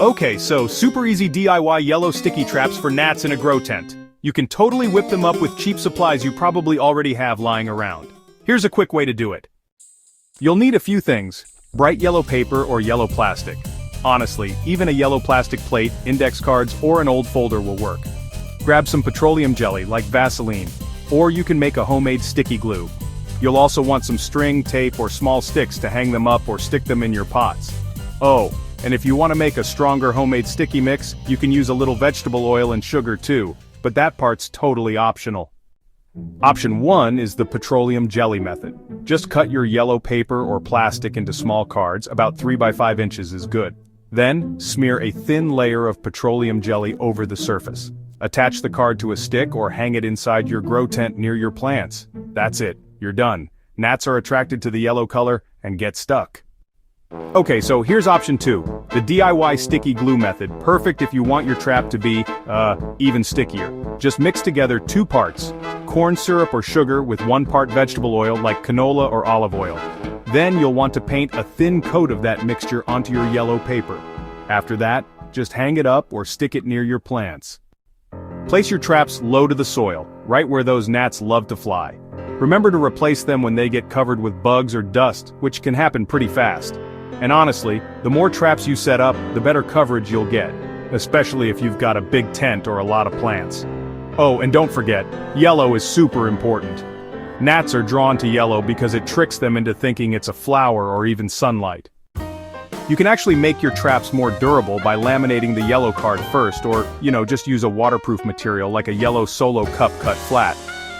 Okay, so super easy DIY yellow sticky traps for gnats in a grow tent. You can totally whip them up with cheap supplies you probably already have lying around. Here's a quick way to do it. You'll need a few things: bright yellow paper or yellow plastic. Honestly, even a yellow plastic plate, index cards, or an old folder will work. Grab some petroleum jelly, like Vaseline, or you can make a homemade sticky glue. You'll also want some string, tape, or small sticks to hang them up or stick them in your pots. Oh, and if you want to make a stronger homemade sticky mix, you can use a little vegetable oil and sugar too, but that part's totally optional. Option 1 is the petroleum jelly method. Just cut your yellow paper or plastic into small cards, about 3 by 5 inches is good. Then, smear a thin layer of petroleum jelly over the surface. Attach the card to a stick or hang it inside your grow tent near your plants. That's it, you're done. Gnats are attracted to the yellow color and get stuck. Okay, so here's option 2, the DIY sticky glue method, perfect if you want your trap to be, even stickier. Just mix together 2 parts, corn syrup or sugar with 1 part vegetable oil like canola or olive oil. Then you'll want to paint a thin coat of that mixture onto your yellow paper. After that, just hang it up or stick it near your plants. Place your traps low to the soil, right where those gnats love to fly. Remember to replace them when they get covered with bugs or dust, which can happen pretty fast. And honestly, the more traps you set up, the better coverage you'll get, especially if you've got a big tent or a lot of plants. Oh, and don't forget, yellow is super important. Gnats are drawn to yellow because it tricks them into thinking it's a flower or even sunlight. You can actually make your traps more durable by laminating the yellow card first, or, just use a waterproof material like a yellow solo cup cut flat.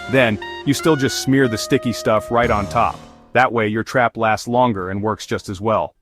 Then, you still just smear the sticky stuff right on top. That way your trap lasts longer and works just as well.